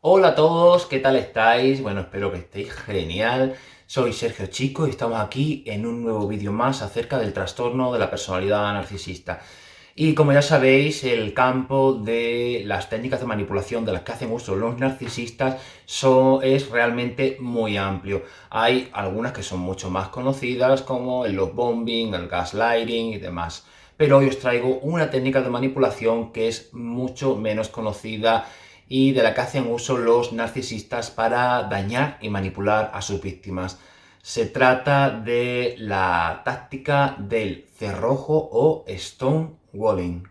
Hola a todos, ¿qué tal estáis? Bueno, espero que estéis genial. Soy Sergio Chico y estamos aquí en un nuevo vídeo más acerca del trastorno de la personalidad narcisista. Y como ya sabéis, el campo de las técnicas de manipulación de las que hacen uso los narcisistas es realmente muy amplio. Hay algunas que son mucho más conocidas como el love bombing, el gaslighting y demás. Pero hoy os traigo una técnica de manipulación que es mucho menos conocida y de la que hacen uso los narcisistas para dañar y manipular a sus víctimas. Se trata de la táctica del cerrojo o stonewalling.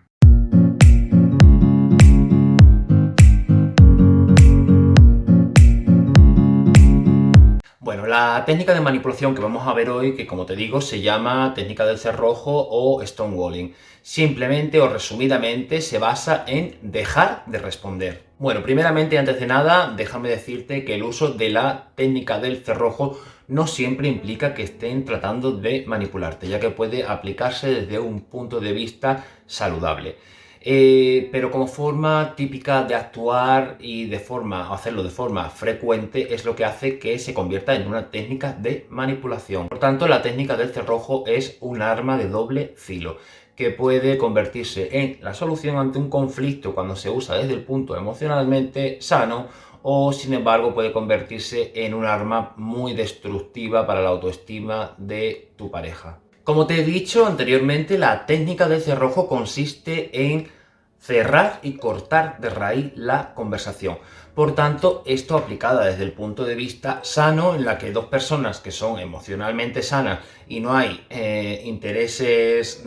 Bueno, la técnica de manipulación que vamos a ver hoy, que como te digo, se llama técnica del cerrojo o stonewalling. Simplemente o resumidamente se basa en dejar de responder. Bueno, primeramente, antes de nada, déjame decirte que el uso de la técnica del cerrojo no siempre implica que estén tratando de manipularte, ya que puede aplicarse desde un punto de vista saludable. Pero como forma típica de actuar y hacerlo de forma frecuente es lo que hace que se convierta en una técnica de manipulación. Por tanto, la técnica del cerrojo es un arma de doble filo que puede convertirse en la solución ante un conflicto cuando se usa desde el punto emocionalmente sano, o sin embargo puede convertirse en un arma muy destructiva para la autoestima de tu pareja. Como te he dicho anteriormente, la técnica del cerrojo consiste en cerrar y cortar de raíz la conversación. Por tanto, esto aplicada desde el punto de vista sano, en la que dos personas que son emocionalmente sanas y no hay intereses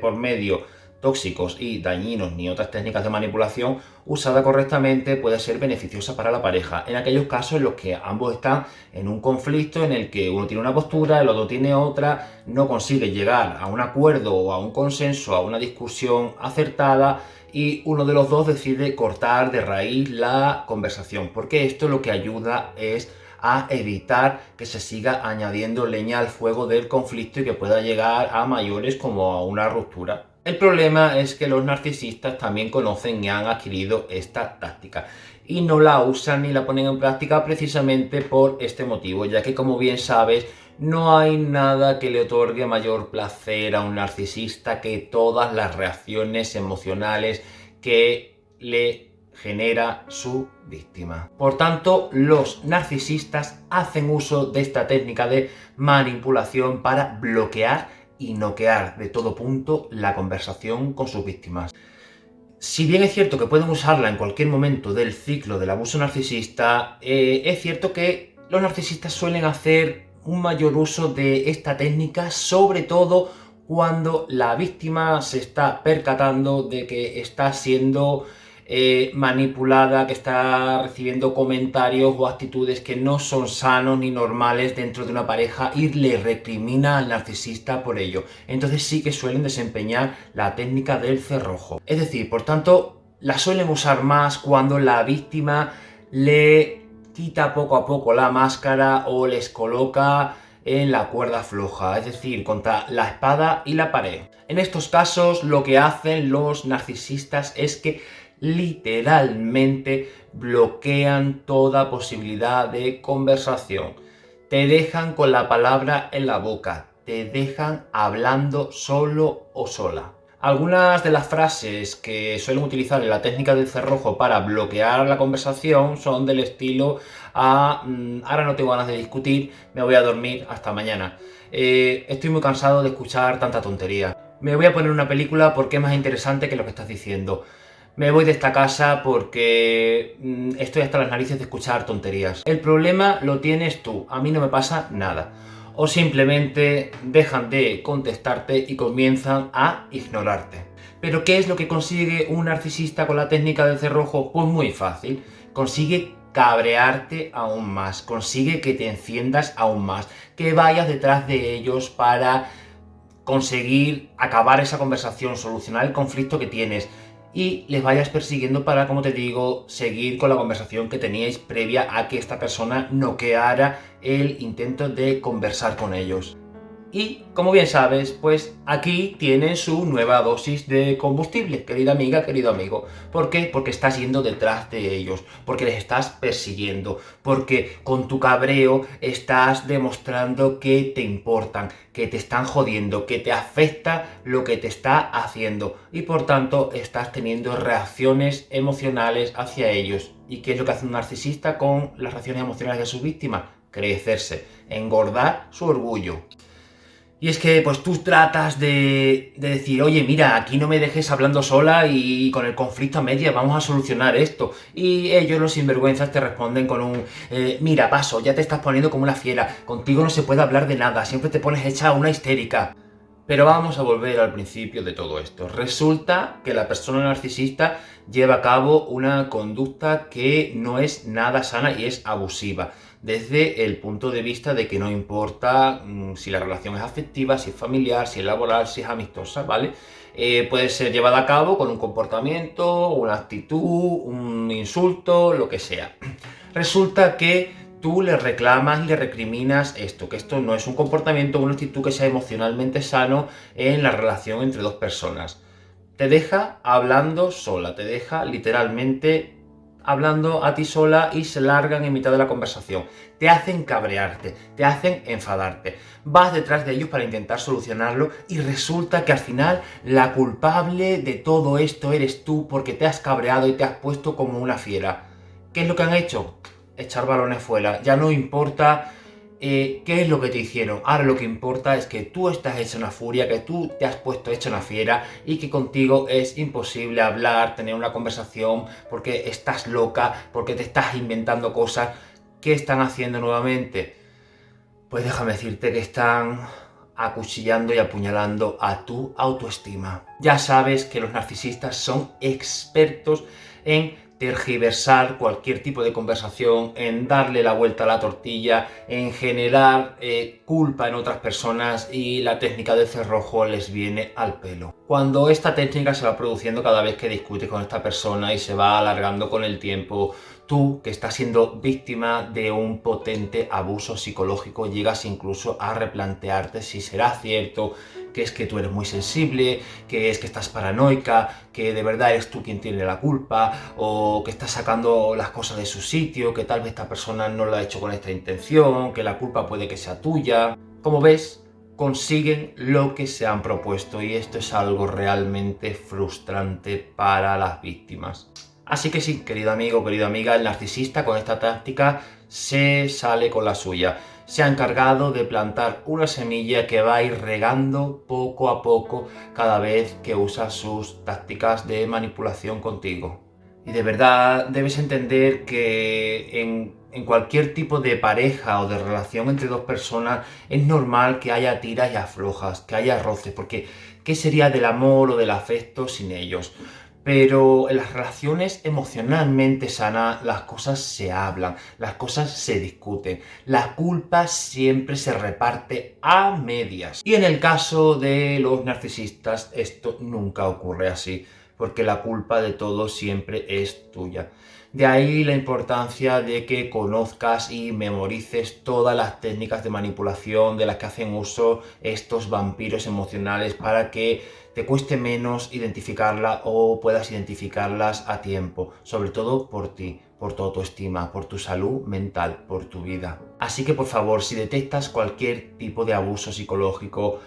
por medio tóxicos y dañinos ni otras técnicas de manipulación, usada correctamente puede ser beneficiosa para la pareja. En aquellos casos en los que ambos están en un conflicto en el que uno tiene una postura, el otro tiene otra, no consigue llegar a un acuerdo o a un consenso, a una discusión acertada, y uno de los dos decide cortar de raíz la conversación, porque esto lo que ayuda es a evitar que se siga añadiendo leña al fuego del conflicto y que pueda llegar a mayores como a una ruptura. El problema es que los narcisistas también conocen y han adquirido esta táctica y no la usan ni la ponen en práctica precisamente por este motivo, ya que, como bien sabes, no hay nada que le otorgue mayor placer a un narcisista que todas las reacciones emocionales que le genera su víctima. Por tanto, los narcisistas hacen uso de esta técnica de manipulación para bloquear y noquear de todo punto la conversación con sus víctimas. Si bien es cierto que pueden usarla en cualquier momento del ciclo del abuso narcisista, es cierto que los narcisistas suelen hacer un mayor uso de esta técnica, sobre todo cuando la víctima se está percatando de que está siendo manipulada, que está recibiendo comentarios o actitudes que no son sanos ni normales dentro de una pareja, y le recrimina al narcisista por ello. Entonces sí que suelen desempeñar la técnica del cerrojo. Es decir, por tanto, la suelen usar más cuando la víctima le quita poco a poco la máscara o les coloca en la cuerda floja, es decir, contra la espada y la pared. En estos casos, lo que hacen los narcisistas es que literalmente bloquean toda posibilidad de conversación. Te dejan con la palabra en la boca, te dejan hablando solo o sola. Algunas de las frases que suelen utilizar en la técnica del cerrojo para bloquear la conversación son del estilo ahora no tengo ganas de discutir, me voy a dormir, hasta mañana. Estoy muy cansado de escuchar tanta tontería. Me voy a poner una película porque es más interesante que lo que estás diciendo. Me voy de esta casa porque estoy hasta las narices de escuchar tonterías. El problema lo tienes tú, a mí no me pasa nada. O simplemente dejan de contestarte y comienzan a ignorarte. Pero ¿qué es lo que consigue un narcisista con la técnica del cerrojo? Pues muy fácil. Consigue cabrearte aún más, consigue que te enciendas aún más, que vayas detrás de ellos para conseguir acabar esa conversación, solucionar el conflicto que tienes, y les vayas persiguiendo para, como te digo, seguir con la conversación que teníais previa a que esta persona noqueara el intento de conversar con ellos. Y, como bien sabes, pues aquí tienen su nueva dosis de combustible, querida amiga, querido amigo. ¿Por qué? Porque estás yendo detrás de ellos, porque les estás persiguiendo, porque con tu cabreo estás demostrando que te importan, que te están jodiendo, que te afecta lo que te está haciendo y por tanto estás teniendo reacciones emocionales hacia ellos. ¿Y qué es lo que hace un narcisista con las reacciones emocionales de sus víctimas? Crecerse, engordar su orgullo. Y es que pues tú tratas de decir, oye, mira, aquí no me dejes hablando sola y con el conflicto a medias vamos a solucionar esto. Y ellos, los sinvergüenzas, te responden con un, mira, paso, ya te estás poniendo como una fiera, contigo no se puede hablar de nada, siempre te pones hecha una histérica. Pero vamos a volver al principio de todo esto. Resulta que la persona narcisista lleva a cabo una conducta que no es nada sana y es abusiva. Desde el punto de vista de que no importa si la relación es afectiva, si es familiar, si es laboral, si es amistosa, ¿vale? Puede ser llevada a cabo con un comportamiento, una actitud, un insulto, lo que sea. Resulta que tú le reclamas y le recriminas esto, que esto no es un comportamiento o una actitud que sea emocionalmente sano en la relación entre dos personas. Te deja hablando sola, te deja literalmente hablando a ti sola y se largan en mitad de la conversación. Te hacen cabrearte, te hacen enfadarte. Vas detrás de ellos para intentar solucionarlo y resulta que al final la culpable de todo esto eres tú porque te has cabreado y te has puesto como una fiera. ¿Qué es lo que han hecho? Echar balones fuera. Ya no importa qué es lo que te hicieron. Ahora lo que importa es que tú estás hecha una furia, que tú te has puesto hecha una fiera y que contigo es imposible hablar, tener una conversación porque estás loca, porque te estás inventando cosas. ¿Qué están haciendo nuevamente? Pues déjame decirte que están acuchillando y apuñalando a tu autoestima. Ya sabes que los narcisistas son expertos en tergiversar cualquier tipo de conversación, en darle la vuelta a la tortilla, en generar culpa en otras personas y la técnica del cerrojo les viene al pelo. Cuando esta técnica se va produciendo cada vez que discutes con esta persona y se va alargando con el tiempo, tú, que estás siendo víctima de un potente abuso psicológico, llegas incluso a replantearte si será cierto que es que tú eres muy sensible, que es que estás paranoica, que de verdad eres tú quien tiene la culpa, o que estás sacando las cosas de su sitio, que tal vez esta persona no lo ha hecho con esta intención, que la culpa puede que sea tuya. Como ves, consiguen lo que se han propuesto y esto es algo realmente frustrante para las víctimas. Así que sí, querido amigo, querida amiga, el narcisista con esta táctica se sale con la suya. Se ha encargado de plantar una semilla que va a ir regando poco a poco cada vez que usa sus tácticas de manipulación contigo. Y de verdad debes entender que en cualquier tipo de pareja o de relación entre dos personas es normal que haya tiras y aflojas, que haya roces, porque ¿qué sería del amor o del afecto sin ellos? Pero en las relaciones emocionalmente sanas las cosas se hablan, las cosas se discuten, la culpa siempre se reparte a medias. Y en el caso de los narcisistas esto nunca ocurre así, porque la culpa de todo siempre es tuya. De ahí la importancia de que conozcas y memorices todas las técnicas de manipulación de las que hacen uso estos vampiros emocionales para que te cueste menos identificarlas o puedas identificarlas a tiempo, sobre todo por ti, por tu autoestima, por tu salud mental, por tu vida. Así que por favor, si detectas cualquier tipo de abuso psicológico,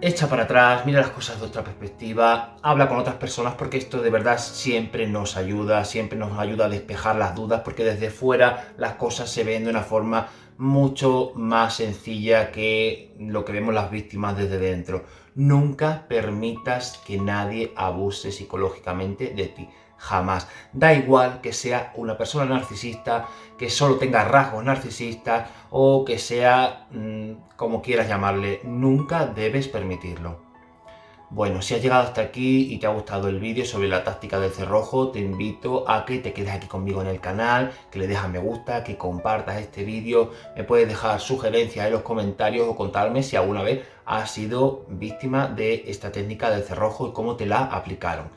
echa para atrás, mira las cosas de otra perspectiva, habla con otras personas porque esto de verdad siempre nos ayuda a despejar las dudas porque desde fuera las cosas se ven de una forma mucho más sencilla que lo que vemos las víctimas desde dentro. Nunca permitas que nadie abuse psicológicamente de ti. Jamás. Da igual que sea una persona narcisista, que solo tenga rasgos narcisistas o que sea como quieras llamarle. Nunca debes permitirlo. Bueno, si has llegado hasta aquí y te ha gustado el vídeo sobre la táctica del cerrojo, te invito a que te quedes aquí conmigo en el canal, que le dejes a me gusta, que compartas este vídeo, me puedes dejar sugerencias en los comentarios o contarme si alguna vez has sido víctima de esta técnica del cerrojo y cómo te la aplicaron.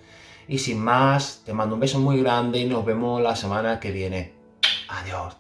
Y sin más, te mando un beso muy grande y nos vemos la semana que viene. Adiós.